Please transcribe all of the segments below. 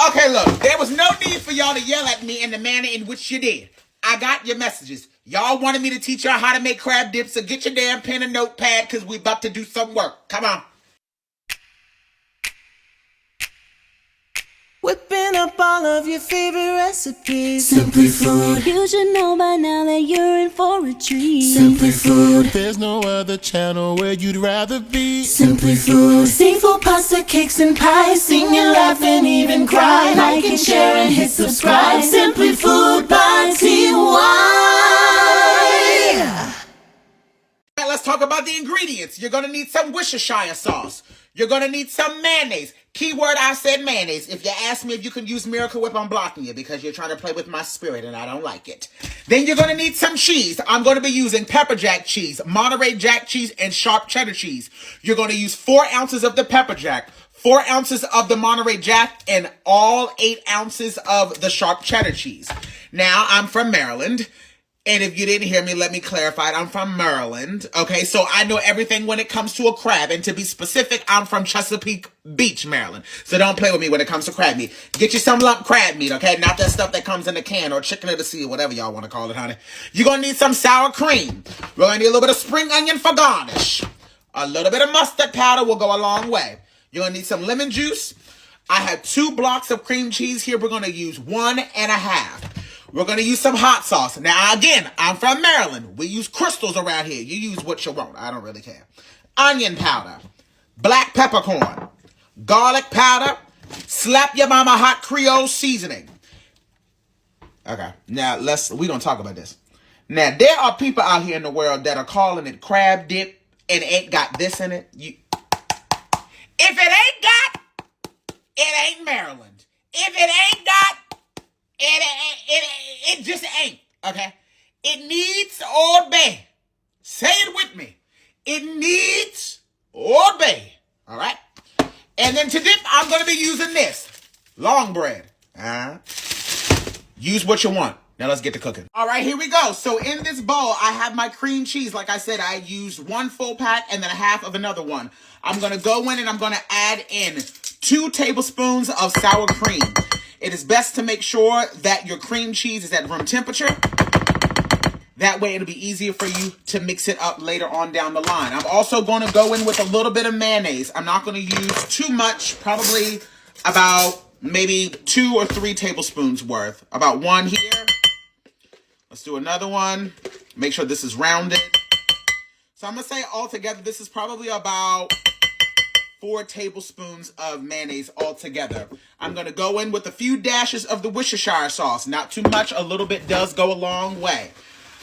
Okay, look, there was no need for y'all to yell at me in the manner in which you did. I got your messages. Y'all wanted me to teach y'all how to make crab dips, so get your damn pen and notepad because we about to do some work. Come on. Whipping up all of your favorite recipes. Simply Food. You should know by now that you're in for a treat. Simply Food. There's no other channel where you'd rather be. Simply Food. Seafood, pasta, cakes, and pies. Sing and laugh and even cry. Like and share and hit subscribe. Simply Food by TY. Let's talk about the ingredients. You're going to need some Worcestershire sauce. You're going to need some mayonnaise. Keyword, I said mayonnaise. If you ask me if you can use Miracle Whip, I'm blocking you because you're trying to play with my spirit and I don't like it. Then you're going to need some cheese. I'm going to be using pepper jack cheese, Monterey Jack cheese, and sharp cheddar cheese. You're going to use 4 ounces of the pepper jack, 4 ounces of the Monterey Jack, and all 8 ounces of the sharp cheddar cheese. Now, I'm from Maryland. And if you didn't hear me, let me clarify it. I'm from Maryland, okay? So I know everything when it comes to a crab. And to be specific, I'm from Chesapeake Beach, Maryland. So don't play with me when it comes to crab meat. Get you some lump crab meat, okay? Not that stuff that comes in a can or chicken of the sea or whatever y'all want to call it, honey. You're going to need some sour cream. We're going to need a little bit of spring onion for garnish. A little bit of mustard powder will go a long way. You're going to need some lemon juice. I have 2 blocks of cream cheese here. We're going to use 1.5. We're going to use some hot sauce. Now, again, I'm from Maryland. We use crystals around here. You use what you want. I don't really care. Onion powder, black peppercorn, garlic powder, slap your mama hot Creole seasoning. Okay, now we're going to talk about this. Now, there are people out here in the world that are calling it crab dip and ain't got this in it. If it ain't got, it ain't Maryland. If it ain't got, it just ain't, okay? It needs Old Bay. Say it with me. It needs Old Bay, all right? And then to dip, I'm going to be using this. Long bread. Use what you want. Now let's get to cooking. All right, here we go. So in this bowl, I have my cream cheese. Like I said, I used 1 full pack and then a half of another one. I'm going to go in and I'm going to add in 2 tablespoons of sour cream. It is best to make sure that your cream cheese is at room temperature. That way it'll be easier for you to mix it up later on down the line. I'm also going to go in with a little bit of mayonnaise. I'm not going to use too much, probably about maybe 2 or 3 tablespoons worth. About 1 here. Let's do another one. Make sure this is rounded. So I'm going to say altogether, this is probably about 4 tablespoons of mayonnaise altogether. I'm going to go in with a few dashes of the Worcestershire sauce. Not too much. A little bit does go a long way.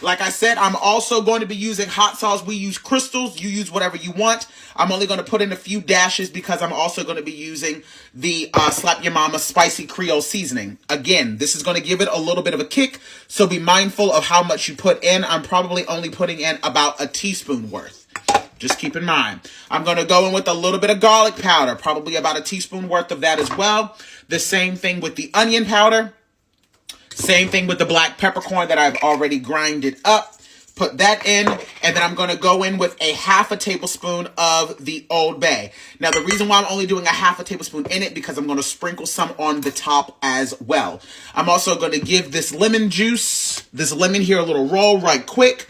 Like I said, I'm also going to be using hot sauce. We use crystals. You use whatever you want. I'm only going to put in a few dashes because I'm also going to be using the Slap Your Mama Spicy Creole Seasoning. Again, this is going to give it a little bit of a kick, so be mindful of how much you put in. I'm probably only putting in about a teaspoon worth. Just keep in mind. I'm going to go in with a little bit of garlic powder, probably about a teaspoon worth of that as well. The same thing with the onion powder. Same thing with the black peppercorn that I've already grinded up. Put that in, and then I'm going to go in with a half a tablespoon of the Old Bay. Now, the reason why I'm only doing a half a tablespoon in it, because I'm going to sprinkle some on the top as well. I'm also going to give this lemon juice, this lemon here, a little roll right quick.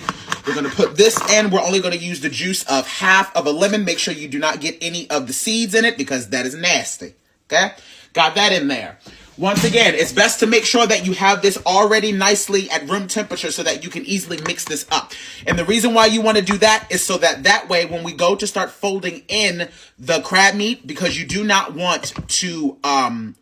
We're going to put this in. We're only going to use the juice of half of a lemon. Make sure you do not get any of the seeds in it because that is nasty. Okay? Got that in there. Once again, it's best to make sure that you have this already nicely at room temperature so that you can easily mix this up. And the reason why you want to do that is so that way when we go to start folding in the crab meat, because you do not want to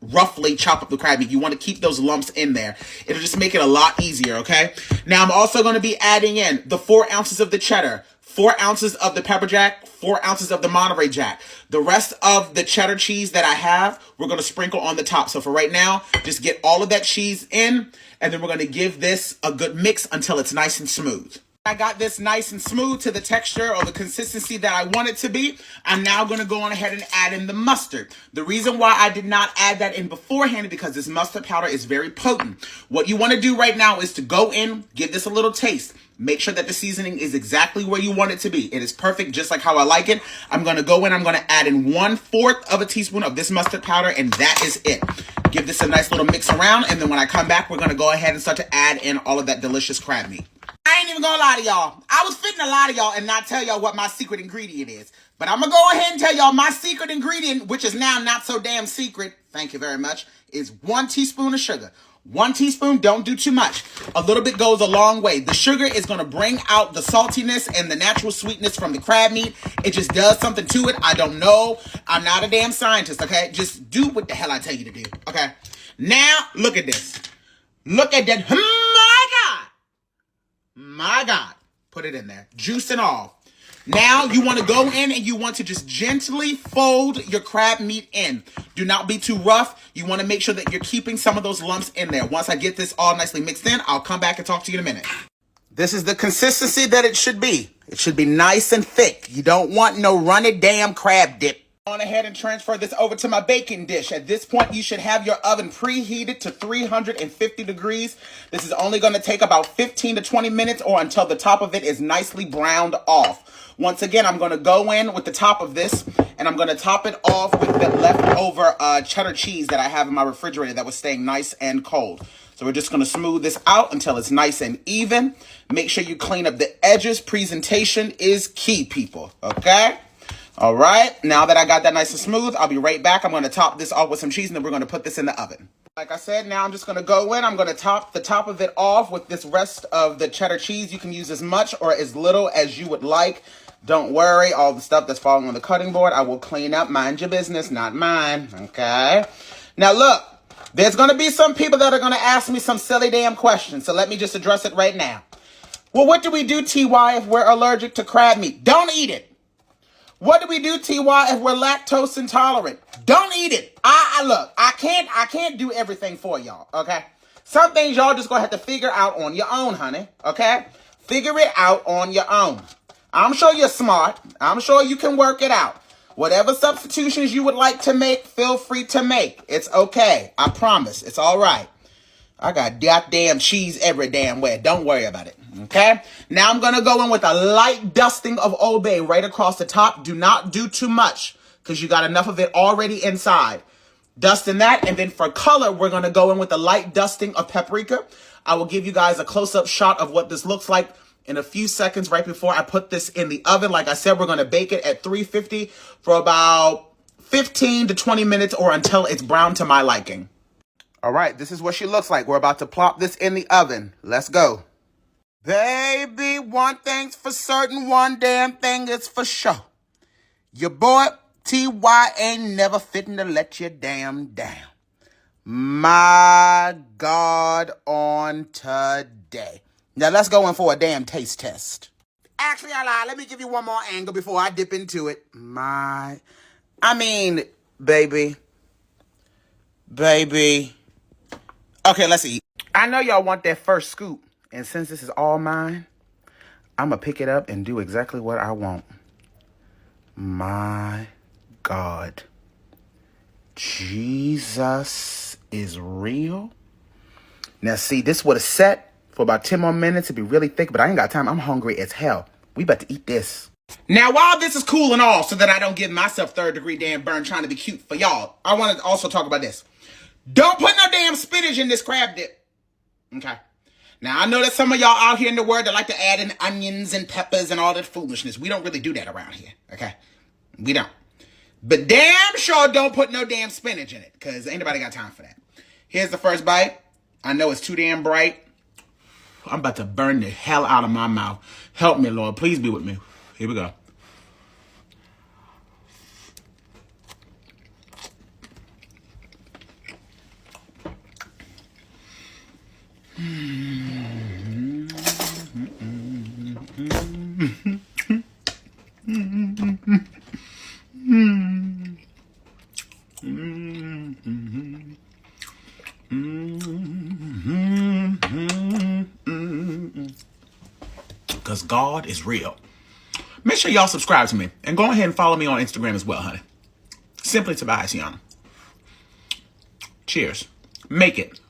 roughly chop up the crab meat. You want to keep those lumps in there. It'll just make it a lot easier, okay? Now, I'm also going to be adding in the 4 ounces of the cheddar, 4 ounces of the pepper jack, 4 ounces of the Monterey Jack. The rest of the cheddar cheese that I have, we're going to sprinkle on the top. So for right now, just get all of that cheese in, and then we're going to give this a good mix until it's nice and smooth. I got this nice and smooth to the texture or the consistency that I want it to be. I'm now going to go on ahead and add in the mustard. The reason why I did not add that in beforehand is because this mustard powder is very potent. What you want to do right now is to go in, give this a little taste. Make sure that the seasoning is exactly where you want it to be. It is perfect, just like how I like it. I'm going to go in, I'm going to add in 1/4 of a teaspoon of this mustard powder, and that is it. Give this this a nice little mix around, and then when I come back, we're going to go ahead and start to add in all of that delicious crab meat. I ain't even gonna lie to y'all. I was fitting to lie to y'all and not tell y'all what my secret ingredient is. But I'm gonna go ahead and tell y'all my secret ingredient, which is now not so damn secret, thank you very much, is 1 teaspoon of sugar. 1 teaspoon, don't do too much. A little bit goes a long way. The sugar is gonna bring out the saltiness and the natural sweetness from the crab meat. It just does something to it. I don't know. I'm not a damn scientist, okay? Just do what the hell I tell you to do, okay? Now, look at this. Look at that. My God. Put it in there. Juice and all. Now you want to go in and you want to just gently fold your crab meat in. Do not be too rough. You want to make sure that you're keeping some of those lumps in there. Once I get this all nicely mixed in, I'll come back and talk to you in a minute. This is the consistency that it should be. It should be nice and thick. You don't want no runny damn crab dip. On ahead and transfer this over to my baking dish. At this point, you should have your oven preheated to 350 degrees. This is only going to take about 15 to 20 minutes or until the top of it is nicely browned off. Once again, I'm going to go in with the top of this and I'm going to top it off with the leftover cheddar cheese that I have in my refrigerator that was staying nice and cold. So we're just going to smooth this out until it's nice and even. Make sure you clean up the edges. Presentation is key, people. Okay? All right, now that I got that nice and smooth, I'll be right back. I'm going to top this off with some cheese, and then we're going to put this in the oven. Like I said, now I'm just going to go in. I'm going to top the top of it off with this rest of the cheddar cheese. You can use as much or as little as you would like. Don't worry, all the stuff that's falling on the cutting board, I will clean up. Mind your business, not mine, okay? Now, look, there's going to be some people that are going to ask me some silly damn questions, so let me just address it right now. Well, what do we do, TY, if we're allergic to crab meat? Don't eat it. What do we do, TY, if we're lactose intolerant? Don't eat it. Look, I can't do everything for y'all, okay? Some things y'all just gonna have to figure out on your own, honey, okay? Figure it out on your own. I'm sure you're smart. I'm sure you can work it out. Whatever substitutions you would like to make, feel free to make. It's okay. I promise. It's all right. I got goddamn cheese every damn way. Don't worry about it. Okay? Now I'm going to go in with a light dusting of Old Bay right across the top. Do not do too much because you got enough of it already inside. Dusting that. And then for color, we're going to go in with a light dusting of paprika. I will give you guys a close-up shot of what this looks like in a few seconds right before I put this in the oven. Like I said, we're going to bake it at 350 for about 15 to 20 minutes or until it's brown to my liking. All right, this is what she looks like. We're about to plop this in the oven. Let's go. Baby, one thing's for certain, one damn thing is for sure. Your boy, TY, ain't never fitting to let you damn down. My God, on today. Now, let's go in for a damn taste test. Actually, I lied. Let me give you one more angle before I dip into it. Baby. Okay, let's eat. I know y'all want that first scoop. And since this is all mine, I'm going to pick it up and do exactly what I want. My God. Jesus is real. Now, see, this would have set for about 10 more minutes to be really thick, but I ain't got time. I'm hungry as hell. We about to eat this. Now, while this is cool and all, so that I don't give myself third-degree damn burn trying to be cute for y'all, I want to also talk about this. Don't put no damn spinach in this crab dip. Okay. Now, I know that some of y'all out here in the world that like to add in onions and peppers and all that foolishness. We don't really do that around here, okay? We don't. But damn sure don't put no damn spinach in it, because ain't nobody got time for that. Here's the first bite. I know it's too damn bright. I'm about to burn the hell out of my mouth. Help me, Lord. Please be with me. Here we go. Because God is real. Make sure y'all subscribe to me. And go ahead and follow me on Instagram as well, honey. SimplyFoodByTy. Cheers. Make it.